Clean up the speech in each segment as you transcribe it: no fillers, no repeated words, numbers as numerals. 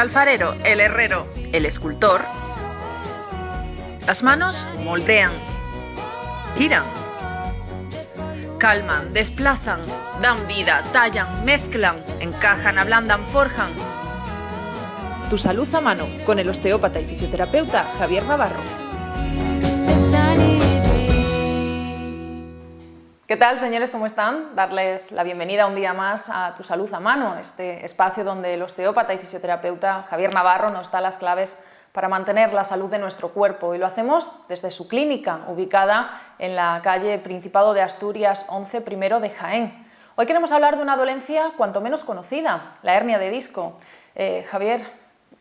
alfarero, el herrero, el escultor. Las manos moldean, giran, calman, desplazan, dan vida, tallan, mezclan, encajan, ablandan, forjan. Tu salud a mano con el osteópata y fisioterapeuta Javier Navarro. ¿Qué tal, señores? ¿Cómo están? Darles la bienvenida un día más a Tu Salud a Mano, este espacio donde el osteópata y fisioterapeuta Javier Navarro nos da las claves para mantener la salud de nuestro cuerpo, y lo hacemos desde su clínica, ubicada en la calle Principado de Asturias 11 primero de Jaén. Hoy queremos hablar de una dolencia cuanto menos conocida, la hernia de disco. Javier,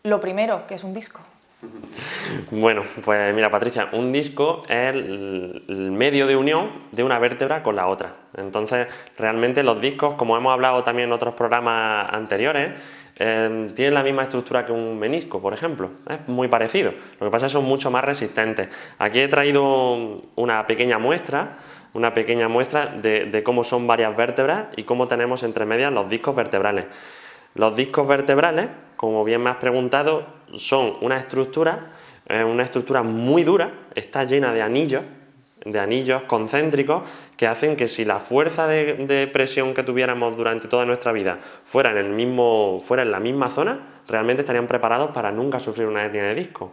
lo primero, ¿qué es un disco? Bueno, pues mira, Patricia, un disco es el medio de unión de una vértebra con la otra. Entonces, realmente los discos, como hemos hablado también en otros programas anteriores, tienen la misma estructura que un menisco, por ejemplo. Es muy parecido. Lo que pasa es que son mucho más resistentes. Aquí he traído una pequeña muestra de cómo son varias vértebras y cómo tenemos entre medias los discos vertebrales. Los discos vertebrales, como bien me has preguntado, son una estructura muy dura, está llena de anillos concéntricos que hacen que si la fuerza de presión que tuviéramos durante toda nuestra vida fuera en la misma zona, realmente estarían preparados para nunca sufrir una hernia de disco.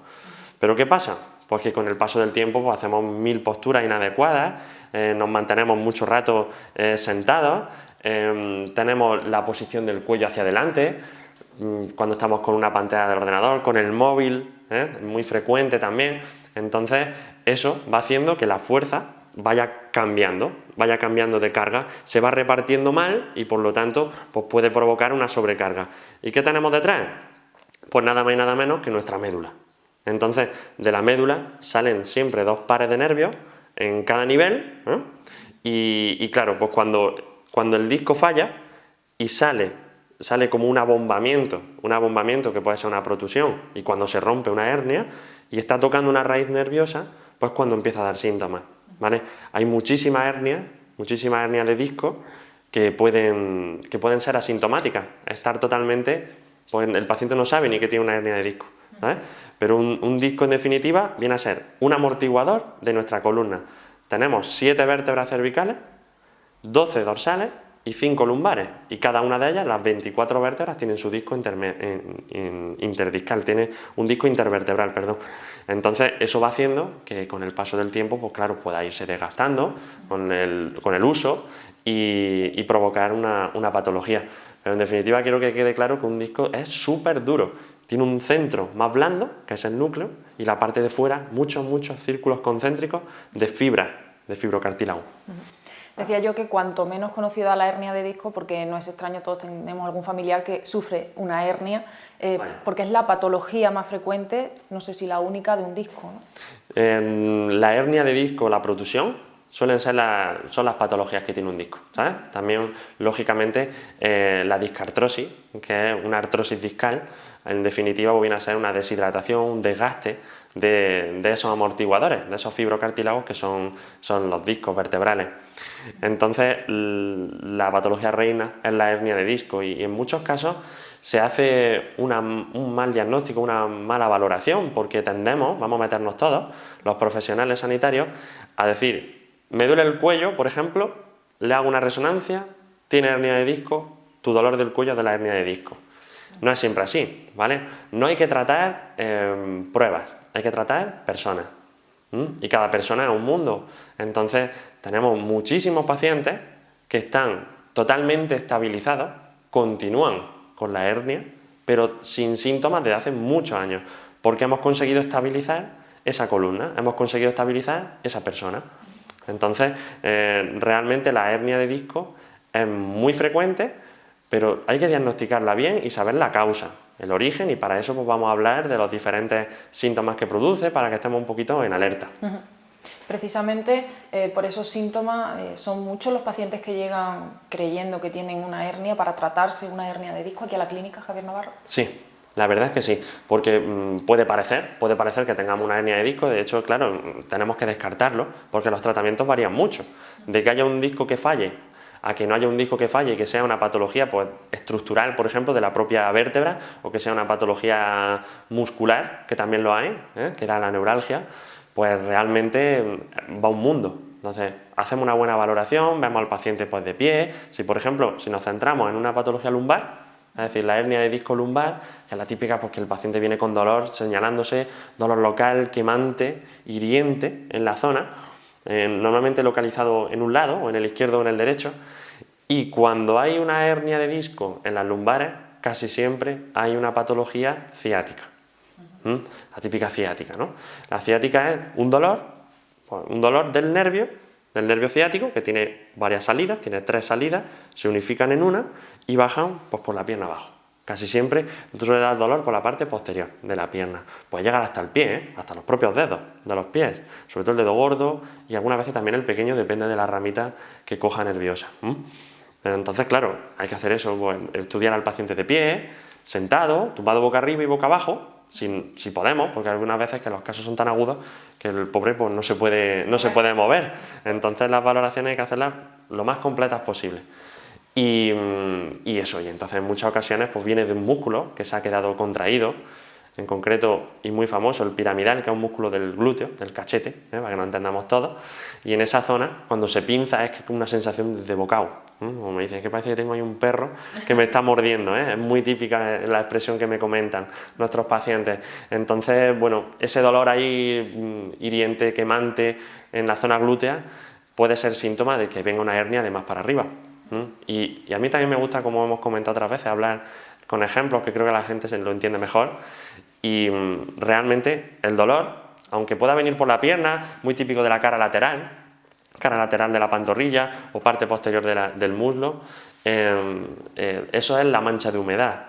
¿Pero qué pasa? Pues que con el paso del tiempo pues hacemos 1000 posturas inadecuadas, nos mantenemos mucho rato sentados, tenemos la posición del cuello hacia adelante, cuando estamos con una pantalla del ordenador, con el móvil, muy frecuente también. Entonces eso va haciendo que la fuerza vaya cambiando de carga, se va repartiendo mal y por lo tanto pues puede provocar una sobrecarga. ¿Y qué tenemos detrás? Pues nada más y nada menos que nuestra médula. Entonces de la médula salen siempre 2 pares de nervios en cada nivel, y claro, pues cuando el disco falla y sale como un abombamiento que puede ser una protusión, y cuando se rompe una hernia y está tocando una raíz nerviosa, pues cuando empieza a dar síntomas, ¿vale? Hay muchísimas hernias de disco que pueden ser asintomáticas, estar totalmente, pues el paciente no sabe ni que tiene una hernia de disco, ¿vale? Pero un disco, en definitiva, viene a ser un amortiguador de nuestra columna. Tenemos 7 vértebras cervicales, 12 dorsales y 5 lumbares, y cada una de ellas, las 24 vértebras, tienen su disco interdiscal, tiene un disco intervertebral, perdón. Entonces eso va haciendo que con el paso del tiempo, pues claro, pueda irse desgastando con el uso y provocar una patología. Pero en definitiva quiero que quede claro que un disco es súper duro. Tiene un centro más blando, que es el núcleo, y la parte de fuera muchos círculos concéntricos de fibras, de fibrocartílago. Decía yo que cuanto menos conocida la hernia de disco, porque no es extraño, todos tenemos algún familiar que sufre una hernia, porque es la patología más frecuente, no sé si la única, de un disco, ¿no? La hernia de disco, la protusión, son las patologías que tiene un disco, ¿sabes? También, lógicamente, la discartrosis, que es una artrosis discal, en definitiva viene a ser una deshidratación, un desgaste de esos amortiguadores, de esos fibrocartílagos que son los discos vertebrales. Entonces, la patología reina es la hernia de disco, y en muchos casos se hace un mal diagnóstico, una mala valoración, porque tendemos, vamos a meternos todos, los profesionales sanitarios, a decir: me duele el cuello, por ejemplo, le hago una resonancia, tiene hernia de disco, tu dolor del cuello es de la hernia de disco. No es siempre así, ¿vale? No hay que tratar pruebas, hay que tratar personas. Y cada persona es un mundo. Entonces tenemos muchísimos pacientes que están totalmente estabilizados, continúan con la hernia, pero sin síntomas desde hace muchos años, porque hemos conseguido estabilizar esa columna, hemos conseguido estabilizar esa persona. Entonces, realmente la hernia de disco es muy frecuente, pero hay que diagnosticarla bien y saber la causa, el origen, y para eso pues vamos a hablar de los diferentes síntomas que produce, para que estemos un poquito en alerta. Precisamente por esos síntomas son muchos los pacientes que llegan creyendo que tienen una hernia para tratarse una hernia de disco aquí a la clínica, Javier Navarro. Sí, la verdad es que sí, porque puede parecer que tengamos una hernia de disco. De hecho, claro, tenemos que descartarlo porque los tratamientos varían mucho. De que haya un disco que falle a que no haya un disco que falle y que sea una patología pues, estructural, por ejemplo, de la propia vértebra, o que sea una patología muscular, que también lo hay, que era la neuralgia, pues realmente va un mundo. Entonces, hacemos una buena valoración, vemos al paciente pues, de pie. Si, por ejemplo, si nos centramos en una patología lumbar, es decir, la hernia de disco lumbar, que es la típica porque el paciente viene con dolor, señalándose dolor local, quemante, hiriente en la zona, normalmente localizado en un lado, o en el izquierdo o en el derecho, y cuando hay una hernia de disco en las lumbares, casi siempre hay una patología ciática. La típica ciática, ¿no? La ciática es un dolor del nervio ciático, que tiene varias salidas, tiene 3 salidas, se unifican en una y bajan pues, por la pierna abajo. Casi siempre suele dar dolor por la parte posterior de la pierna. Puede llegar hasta el pie, hasta los propios dedos de los pies, sobre todo el dedo gordo y algunas veces también el pequeño, depende de la ramita que coja nerviosa. Pero entonces, claro, hay que hacer eso, pues, estudiar al paciente de pie, sentado, tumbado boca arriba y boca abajo, si podemos, porque algunas veces que los casos son tan agudos que el pobre pues, no se puede mover. Entonces las valoraciones hay que hacerlas lo más completas posible. Y eso, y entonces en muchas ocasiones pues, viene de un músculo que se ha quedado contraído, en concreto y muy famoso el piramidal, que es un músculo del glúteo, del cachete, para que lo entendamos todos, y en esa zona cuando se pinza es como una sensación de bocado. Como me dicen, que parece que tengo ahí un perro que me está mordiendo, es muy típica la expresión que me comentan nuestros pacientes. Entonces, bueno, ese dolor ahí hiriente, quemante en la zona glútea puede ser síntoma de que venga una hernia de más para arriba. Y a mí también me gusta, como hemos comentado otras veces, hablar con ejemplos que creo que la gente se lo entiende mejor. Y realmente el dolor, aunque pueda venir por la pierna, muy típico de la cara lateral de la pantorrilla o parte posterior del muslo, eso es la mancha de humedad.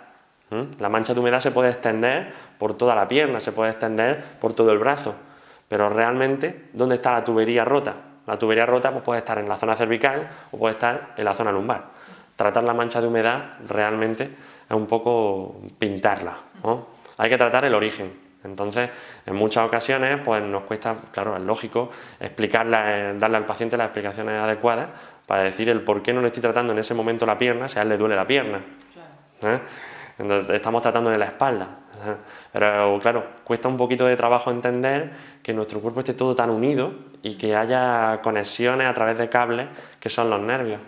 La mancha de humedad se puede extender por toda la pierna, se puede extender por todo el brazo, pero realmente, ¿dónde está la tubería rota? La tubería rota pues, puede estar en la zona cervical o puede estar en la zona lumbar. Tratar la mancha de humedad realmente es un poco pintarla, ¿no? Hay que tratar el origen. Entonces, en muchas ocasiones, pues nos cuesta, claro, es lógico, darle al paciente las explicaciones adecuadas para decir el por qué no le estoy tratando en ese momento la pierna, si a él le duele la pierna. Entonces, estamos tratando de la espalda. Pero, claro, cuesta un poquito de trabajo entender que nuestro cuerpo esté todo tan unido y que haya conexiones a través de cables que son los nervios.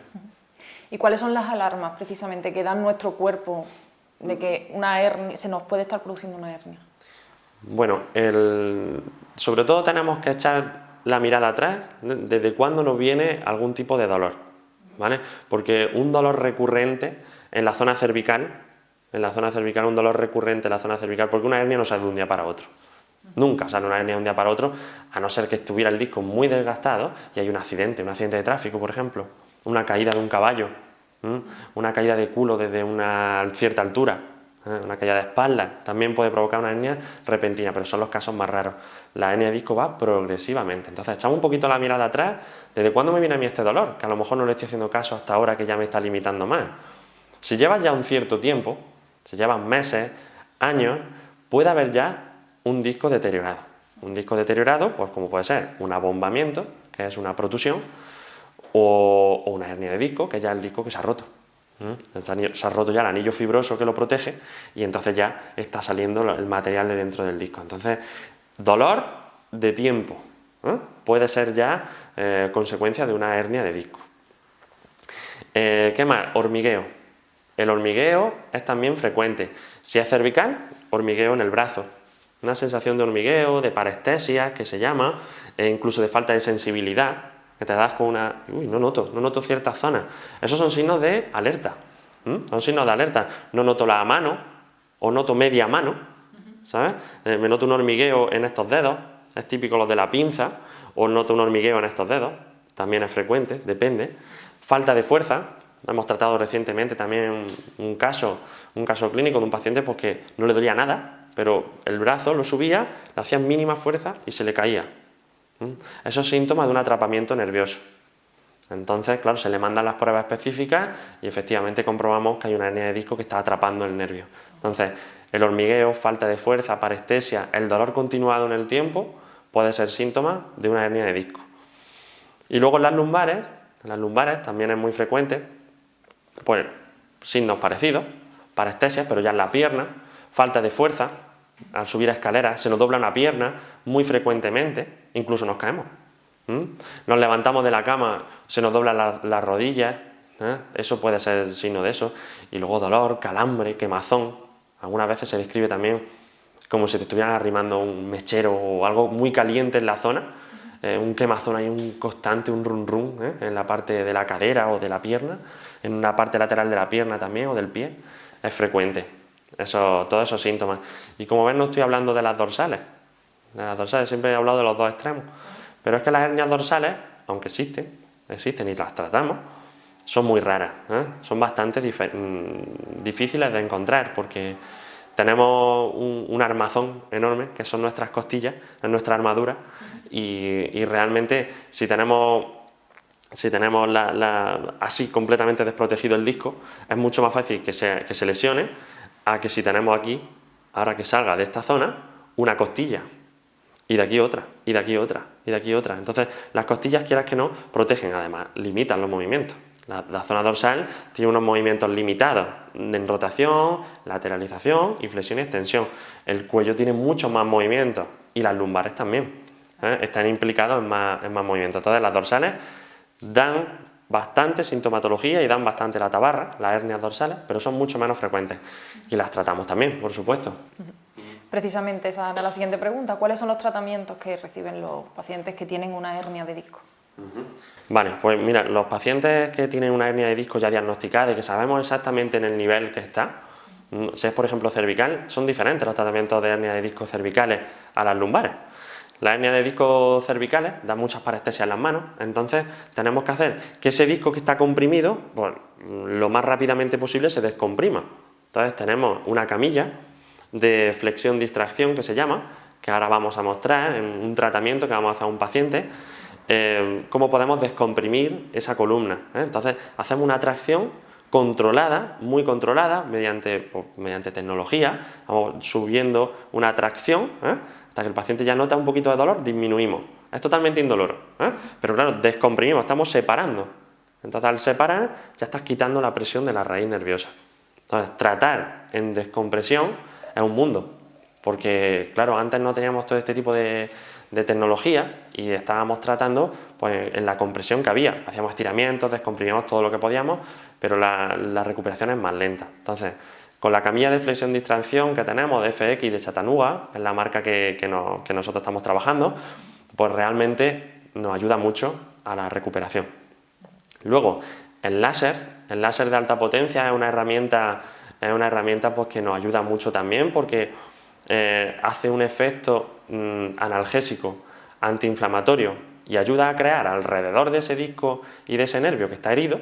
¿Y cuáles son las alarmas, precisamente, que da nuestro cuerpo de que una hernia, se nos puede estar produciendo una hernia? Bueno, sobre todo tenemos que echar la mirada atrás desde cuándo nos viene algún tipo de dolor, ¿vale? Porque un dolor recurrente en la zona cervical, un dolor recurrente en la zona cervical, porque una hernia no sale de un día para otro. Nunca sale una hernia de un día para otro, a no ser que estuviera el disco muy desgastado y hay un accidente de tráfico, por ejemplo, una caída de un caballo, una caída de culo desde una cierta altura, una caída de espalda, también puede provocar una hernia repentina, pero son los casos más raros. La hernia de disco va progresivamente. Entonces echamos un poquito la mirada atrás, ¿desde cuándo me viene a mí este dolor? Que a lo mejor no le estoy haciendo caso hasta ahora, que ya me está limitando más. Si llevas ya un cierto tiempo, si llevas meses, años, puede haber ya un disco deteriorado. Un disco deteriorado, pues como puede ser un abombamiento, que es una protusión, o una hernia de disco, que es ya el disco que se ha roto. Se ha roto ya el anillo fibroso que lo protege y entonces ya está saliendo el material de dentro del disco. Entonces, dolor de tiempo, puede ser ya consecuencia de una hernia de disco. ¿Qué más? Hormigueo. El hormigueo es también frecuente. Si es cervical, hormigueo en el brazo. Una sensación de hormigueo, de parestesia, que se llama, e incluso de falta de sensibilidad, que te das con una... Uy, no noto ciertas zonas. Esos son signos de alerta. Son signos de alerta. No noto la mano, o noto media mano, ¿sabes? Me noto un hormigueo en estos dedos, es típico los de la pinza, o noto un hormigueo en estos dedos, también es frecuente, depende. Falta de fuerza. Hemos tratado recientemente también un caso clínico de un paciente pues, que no le dolía nada, pero el brazo lo subía, le hacía mínima fuerza y se le caía. Eso es síntoma de un atrapamiento nervioso. Entonces, claro, se le mandan las pruebas específicas y efectivamente comprobamos que hay una hernia de disco que está atrapando el nervio. Entonces, el hormigueo, falta de fuerza, parestesia, el dolor continuado en el tiempo puede ser síntoma de una hernia de disco. Y luego en las lumbares, En las lumbares también es muy frecuente, pues signos parecidos, parestesias, pero ya en la pierna, falta de fuerza, al subir escaleras, se nos dobla una pierna muy frecuentemente, incluso nos caemos. Nos levantamos de la cama, se nos doblan las rodillas, eso puede ser signo de eso. Y luego dolor, calambre, quemazón. Algunas veces se describe también como si te estuvieran arrimando un mechero o algo muy caliente en la zona, un quemazón ahí, un constante, un run run, en la parte de la cadera o de la pierna, en una parte lateral de la pierna también o del pie, es frecuente, todos esos síntomas. Y como ven, no estoy hablando de las dorsales, siempre he hablado de los dos extremos, pero es que las hernias dorsales, aunque existen y las tratamos, son muy raras, son bastante difíciles de encontrar porque tenemos un armazón enorme que son nuestras costillas, en nuestra armadura, y realmente si tenemos así completamente desprotegido el disco, es mucho más fácil que se lesione a que si tenemos aquí, ahora que salga de esta zona, una costilla, y de aquí otra, y de aquí otra, y de aquí otra. Entonces las costillas, quieras que no, protegen, además limitan los movimientos. La zona dorsal tiene unos movimientos limitados en rotación, lateralización y flexión y extensión. El cuello tiene muchos más movimientos y las lumbares también, están implicados en más movimientos. Entonces las dorsales dan bastante sintomatología y dan bastante la tabarra, las hernias dorsales, pero son mucho menos frecuentes y las tratamos también, por supuesto. Precisamente esa era la siguiente pregunta. ¿Cuáles son los tratamientos que reciben los pacientes que tienen una hernia de disco? Vale, pues mira, los pacientes que tienen una hernia de disco ya diagnosticada y que sabemos exactamente en el nivel que está, si es por ejemplo cervical, son diferentes los tratamientos de hernia de disco cervicales a las lumbares. Las hernias de disco cervicales dan muchas parestesias en las manos, entonces tenemos que hacer que ese disco que está comprimido, pues, lo más rápidamente posible se descomprima. Entonces tenemos una camilla de flexión-distracción que se llama, que ahora vamos a mostrar en un tratamiento que vamos a hacer a un paciente, cómo podemos descomprimir esa columna. Entonces hacemos una tracción controlada, muy controlada, mediante tecnología, vamos subiendo una tracción, hasta que el paciente ya nota un poquito de dolor, disminuimos. Es totalmente indoloro, pero claro, descomprimimos, estamos separando. Entonces al separar ya estás quitando la presión de la raíz nerviosa. Entonces tratar en descompresión es un mundo, porque claro, antes no teníamos todo este tipo de tecnología y estábamos tratando pues, en la compresión que había. Hacíamos estiramientos, descomprimíamos todo lo que podíamos, pero la recuperación es más lenta. Entonces, con la camilla de flexión-distracción que tenemos de FX de Chattanooga, es la marca que nosotros estamos trabajando, pues realmente nos ayuda mucho a la recuperación. Luego, el láser de alta potencia es una herramienta pues, que nos ayuda mucho también porque hace un efecto analgésico, antiinflamatorio y ayuda a crear alrededor de ese disco y de ese nervio que está herido,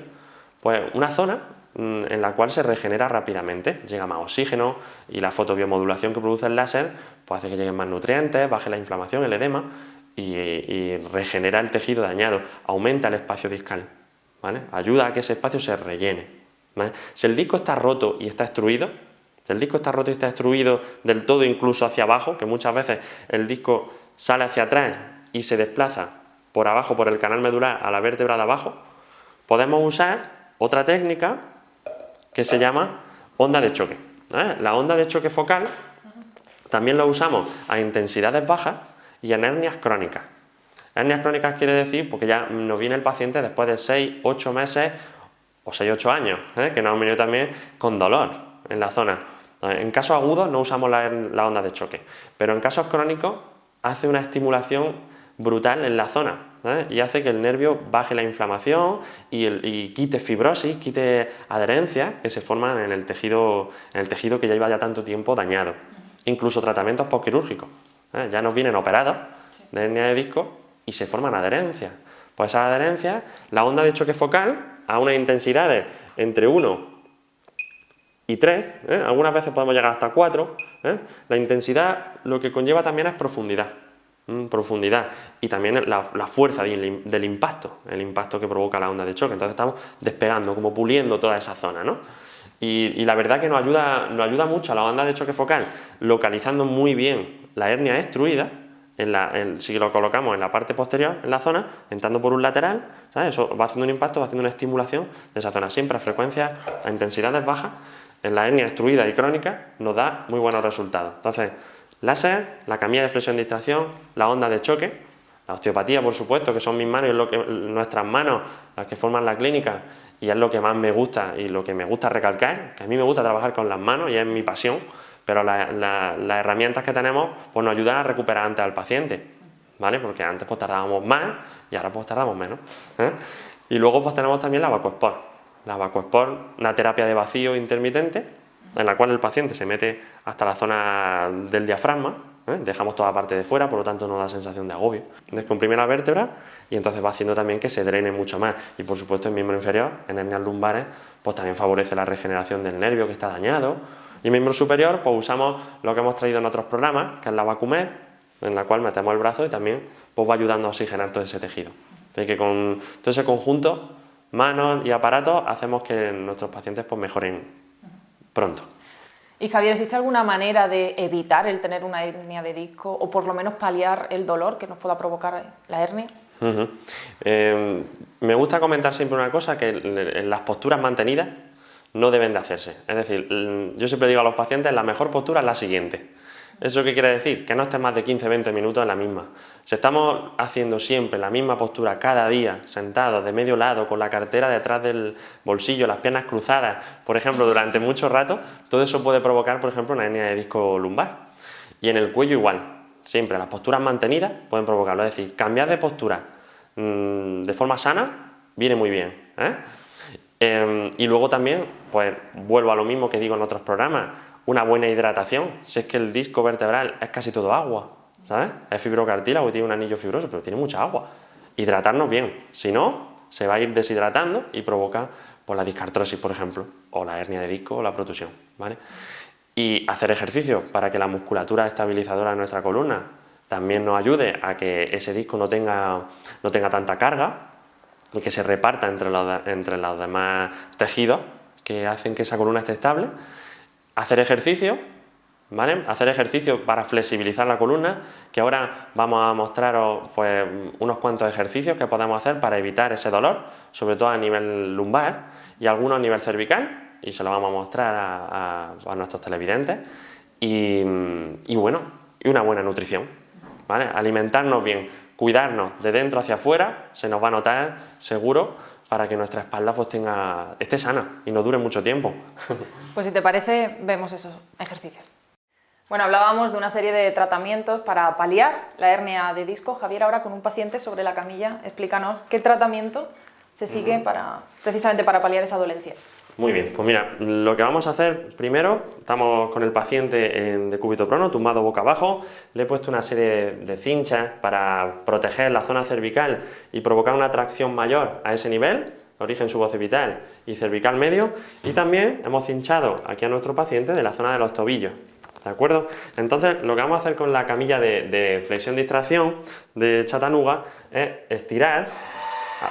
pues una zona en la cual se regenera rápidamente, llega más oxígeno y la fotobiomodulación que produce el láser pues hace que lleguen más nutrientes, baje la inflamación, el edema y regenera el tejido dañado, aumenta el espacio discal, ¿vale? Ayuda a que ese espacio se rellene, ¿vale? Si el disco está roto y está extruido, del todo incluso hacia abajo, que muchas veces el disco sale hacia atrás y se desplaza por abajo, por el canal medular a la vértebra de abajo, podemos usar otra técnica que se llama onda de choque. La onda de choque focal también lo usamos a intensidades bajas y en hernias crónicas. Hernias crónicas quiere decir porque ya nos viene el paciente después de 6, 8 meses o 6, 8 años, que nos han venido también con dolor en la zona. En casos agudos no usamos la onda de choque, pero en casos crónicos hace una estimulación brutal en la zona, y hace que el nervio baje la inflamación y quite fibrosis, quite adherencias que se forman en el tejido que ya lleva ya tanto tiempo dañado. Incluso tratamientos postquirúrgicos, ya nos vienen operados de hernia de disco y se forman adherencias. Pues esas adherencias, la onda de choque focal a unas intensidades entre 1 y 3, algunas veces podemos llegar hasta 4, la intensidad lo que conlleva también es profundidad y también la fuerza del impacto, el impacto que provoca la onda de choque. Entonces estamos despegando, como puliendo toda esa zona, ¿no? Y la verdad que nos ayuda mucho a la onda de choque focal, localizando muy bien la hernia extruida, si lo colocamos en la parte posterior, en la zona, entrando por un lateral, ¿sabes? Eso va haciendo un impacto, va haciendo una estimulación de esa zona, siempre a frecuencias, a intensidades bajas, en la hernia extruida y crónica, nos da muy buenos resultados. Entonces, láser, la camilla de flexión de distracción, la onda de choque, la osteopatía, por supuesto, que son mis manos y nuestras manos las que forman la clínica, y es lo que más me gusta y lo que me gusta recalcar, que a mí me gusta trabajar con las manos y es mi pasión, pero las herramientas que tenemos pues nos ayudan a recuperar antes al paciente, ¿vale? Porque antes pues tardábamos más y ahora pues tardamos menos, ¿eh? Y luego pues tenemos también la VacuSport. La VacuSport, una terapia de vacío intermitente, en la cual el paciente se mete hasta la zona del diafragma, dejamos toda la parte de fuera, por lo tanto no da sensación de agobio. Descomprime la vértebra y entonces va haciendo también que se drene mucho más. Y por supuesto en miembro inferior, en hernias lumbares, pues también favorece la regeneración del nervio que está dañado. Y en miembro superior, pues usamos lo que hemos traído en otros programas, que es la VacuMed, en la cual metemos el brazo y también pues va ayudando a oxigenar todo ese tejido. Así que con todo ese conjunto, manos y aparatos, hacemos que nuestros pacientes pues mejoren pronto. Y Javier, ¿existe alguna manera de evitar el tener una hernia de disco o por lo menos paliar el dolor que nos pueda provocar la hernia? Me gusta comentar siempre una cosa, que las posturas mantenidas no deben de hacerse. Es decir, yo siempre digo a los pacientes, la mejor postura es la siguiente. ¿Eso qué quiere decir? Que no estés más de 15-20 minutos en la misma. Si estamos haciendo siempre la misma postura cada día, sentados de medio lado, con la cartera detrás del bolsillo, las piernas cruzadas, por ejemplo, durante mucho rato, todo eso puede provocar, por ejemplo, una hernia de disco lumbar. Y en el cuello igual, siempre las posturas mantenidas pueden provocarlo. Es decir, cambiar de postura de forma sana viene muy bien, y luego también, pues vuelvo a lo mismo que digo en otros programas, una buena hidratación. Si es que el disco vertebral es casi todo agua, ¿sabes? Es fibrocartílago y tiene un anillo fibroso, pero tiene mucha agua. Hidratarnos bien, si no, se va a ir deshidratando y provoca pues, la discartrosis, por ejemplo, o la hernia de disco o la protusión, ¿vale? Y hacer ejercicio para que la musculatura estabilizadora de nuestra columna también nos ayude a que ese disco no tenga tanta carga y que se reparta entre los demás tejidos que hacen que esa columna esté estable. Hacer ejercicio, ¿vale? Hacer ejercicio para flexibilizar la columna, que ahora vamos a mostraros pues, unos cuantos ejercicios que podemos hacer para evitar ese dolor, sobre todo a nivel lumbar y algunos a nivel cervical, y se lo vamos a mostrar a nuestros televidentes. Y bueno, y una buena nutrición, ¿vale? Alimentarnos bien, cuidarnos de dentro hacia afuera, se nos va a notar seguro, para que nuestra espalda pues esté sana y nos dure mucho tiempo. Pues si te parece, vemos esos ejercicios. Bueno, hablábamos de una serie de tratamientos para paliar la hernia de disco. Javier, ahora con un paciente sobre la camilla, explícanos qué tratamiento se sigue precisamente para paliar esa dolencia. Muy bien, pues mira, lo que vamos a hacer primero, estamos con el paciente en decúbito prono, tumbado boca abajo, le he puesto una serie de cinchas para proteger la zona cervical y provocar una tracción mayor a ese nivel, origen suboccipital y cervical medio, y también hemos cinchado aquí a nuestro paciente de la zona de los tobillos, ¿de acuerdo? Entonces, lo que vamos a hacer con la camilla de flexión distracción de Chattanooga es estirar,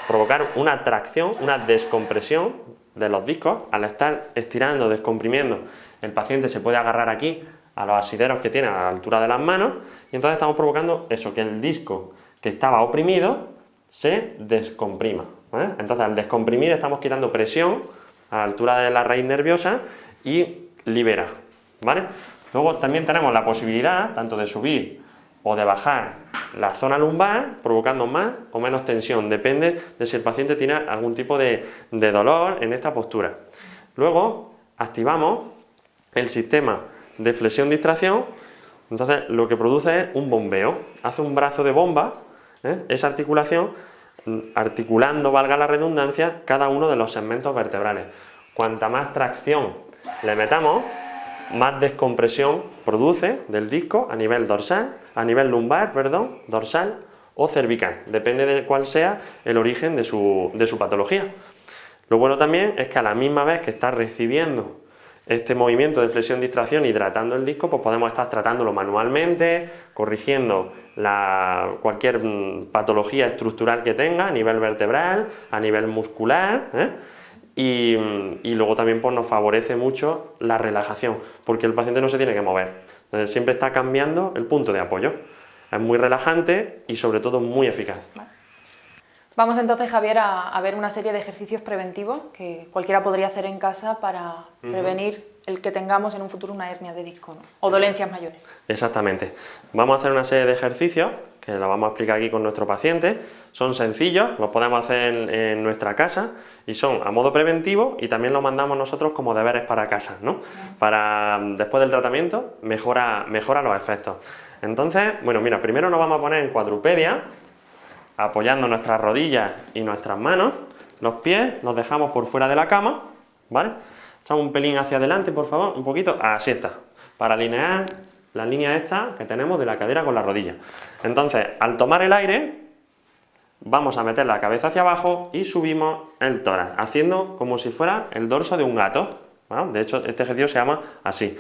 provocar una tracción, una descompresión de los discos. Al estar estirando, descomprimiendo, el paciente se puede agarrar aquí a los asideros que tiene a la altura de las manos y entonces estamos provocando eso, que el disco que estaba oprimido se descomprima, ¿vale? Entonces al descomprimir estamos quitando presión a la altura de la raíz nerviosa y libera, ¿vale? Luego también tenemos la posibilidad tanto de subir o de bajar la zona lumbar, provocando más o menos tensión, depende de si el paciente tiene algún tipo de dolor en esta postura. Luego activamos el sistema de flexión-distracción, entonces lo que produce es un bombeo, hace un brazo de bomba, esa articulación, articulando, valga la redundancia, cada uno de los segmentos vertebrales. Cuanta más tracción le metamos, más descompresión produce del disco a nivel dorsal, a nivel lumbar, perdón, dorsal o cervical, depende de cuál sea el origen de su patología. Lo bueno también es que a la misma vez que está recibiendo este movimiento de flexión-distracción, hidratando el disco, pues podemos estar tratándolo manualmente, corrigiendo cualquier patología estructural que tenga a nivel vertebral, a nivel muscular, y luego también pues, nos favorece mucho la relajación, porque el paciente no se tiene que mover, entonces siempre está cambiando el punto de apoyo. Es muy relajante y sobre todo muy eficaz. Vamos entonces, Javier, a ver una serie de ejercicios preventivos que cualquiera podría hacer en casa para prevenir el que tengamos en un futuro una hernia de disco, ¿no? O dolencias mayores. Exactamente. Vamos a hacer una serie de ejercicios que la vamos a explicar aquí con nuestro paciente. Son sencillos, los podemos hacer en nuestra casa y son a modo preventivo y también los mandamos nosotros como deberes para casa, ¿no? Para después del tratamiento mejora los efectos. Entonces, bueno, mira, primero nos vamos a poner en cuadrupedia, apoyando nuestras rodillas y nuestras manos. Los pies los dejamos por fuera de la cama, ¿vale? Echamos un pelín hacia adelante, por favor, un poquito, así está, para alinear la línea esta que tenemos de la cadera con la rodilla. Entonces, al tomar el aire, vamos a meter la cabeza hacia abajo y subimos el tórax, haciendo como si fuera el dorso de un gato, ¿no? De hecho, este ejercicio se llama así.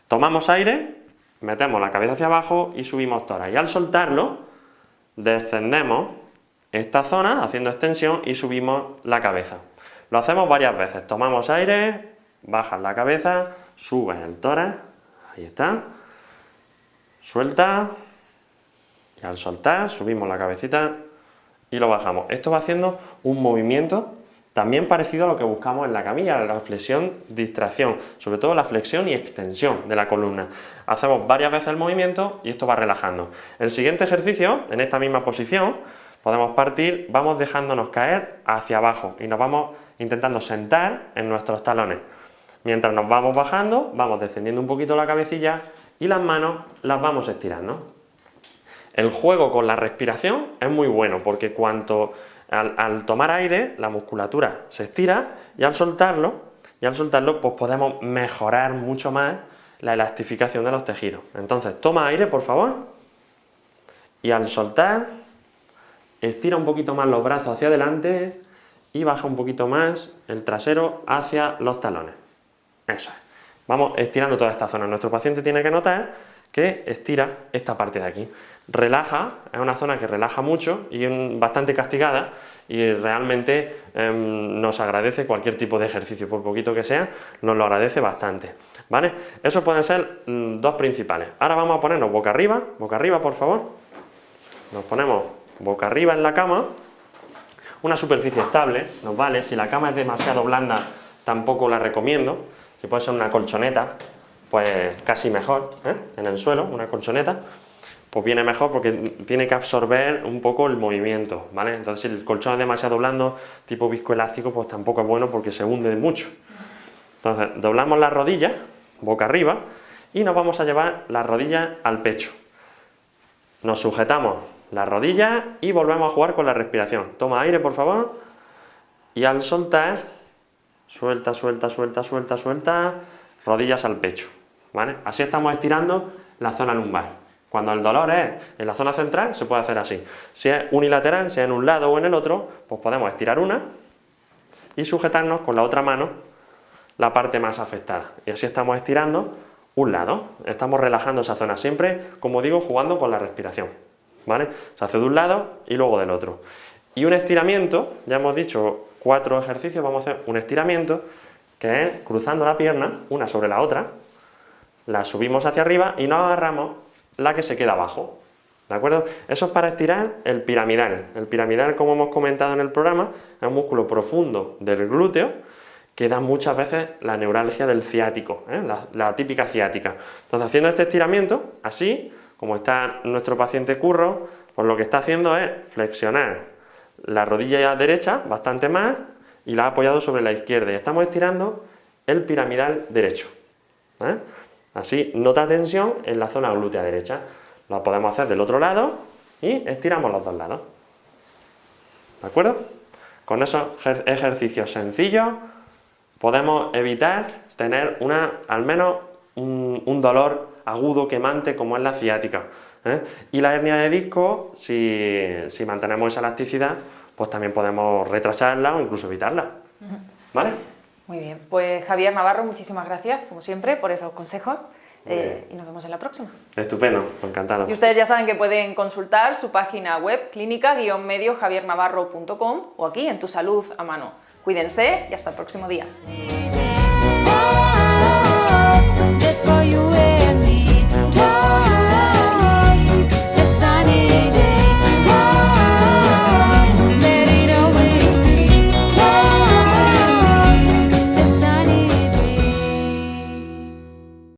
Tomamos aire, metemos la cabeza hacia abajo y subimos tórax. Y al soltarlo, descendemos esta zona haciendo extensión y subimos la cabeza. Lo hacemos varias veces. Tomamos aire, bajas la cabeza, subes el tórax, ahí está, suelta y al soltar subimos la cabecita y lo bajamos. Esto va haciendo un movimiento también parecido a lo que buscamos en la camilla, la flexión, distracción, sobre todo la flexión y extensión de la columna. Hacemos varias veces el movimiento y esto va relajando. El siguiente ejercicio, en esta misma posición, podemos partir, vamos dejándonos caer hacia abajo y nos vamos intentando sentar en nuestros talones. Mientras nos vamos bajando, vamos descendiendo un poquito la cabecilla y las manos las vamos estirando. El juego con la respiración es muy bueno porque al tomar aire la musculatura se estira y al soltarlo pues podemos mejorar mucho más la elastificación de los tejidos. Entonces toma aire, por favor, y al soltar estira un poquito más los brazos hacia adelante y baja un poquito más el trasero hacia los talones. Eso es. Vamos estirando toda esta zona. Nuestro paciente tiene que notar que estira esta parte de aquí. Relaja, es una zona que relaja mucho y bastante castigada y realmente nos agradece cualquier tipo de ejercicio, por poquito que sea, nos lo agradece bastante, ¿vale? Esos pueden ser dos principales. Ahora vamos a ponernos boca arriba, por favor. Nos ponemos boca arriba en la cama, una superficie estable, nos vale. Si la cama es demasiado blanda, tampoco la recomiendo. Si puede ser una colchoneta, pues casi mejor, en el suelo, una colchoneta, pues viene mejor porque tiene que absorber un poco el movimiento, ¿vale? Entonces si el colchón es demasiado blando, tipo viscoelástico, pues tampoco es bueno porque se hunde mucho. Entonces doblamos las rodillas, boca arriba, y nos vamos a llevar las rodillas al pecho. Nos sujetamos las rodillas y volvemos a jugar con la respiración. Toma aire, por favor, y al soltar, suelta, suelta, suelta, suelta, suelta, rodillas al pecho, ¿vale? Así estamos estirando la zona lumbar. Cuando el dolor es en la zona central, se puede hacer así. Si es unilateral, si es en un lado o en el otro, pues podemos estirar una y sujetarnos con la otra mano la parte más afectada. Y así estamos estirando un lado, estamos relajando esa zona, siempre, como digo, jugando con la respiración, ¿vale? Se hace de un lado y luego del otro. Y un estiramiento, ya hemos dicho 4 ejercicios, vamos a hacer un estiramiento que es cruzando la pierna, una sobre la otra, la subimos hacia arriba y nos agarramos la que se queda abajo, ¿de acuerdo? Eso es para estirar el piramidal. El piramidal, como hemos comentado en el programa, es un músculo profundo del glúteo que da muchas veces la neuralgia del ciático, la típica ciática. Entonces, haciendo este estiramiento, así, como está nuestro paciente Curro, pues lo que está haciendo es flexionar la rodilla derecha bastante más y la ha apoyado sobre la izquierda y estamos estirando el piramidal derecho, ¿eh? Así nota tensión en la zona glútea derecha. Lo podemos hacer del otro lado y estiramos los dos lados, ¿de acuerdo? Con esos ejercicios sencillos podemos evitar tener al menos un dolor agudo quemante como es la ciática, ¿eh? Y la hernia de disco, si mantenemos esa elasticidad, pues también podemos retrasarla o incluso evitarla, ¿vale? Muy bien, pues Javier Navarro, muchísimas gracias, como siempre, por esos consejos y nos vemos en la próxima. Estupendo, encantado. Y ustedes ya saben que pueden consultar su página web clínica-mediojaviernavarro.com o aquí en Tu Salud a Mano. Cuídense y hasta el próximo día.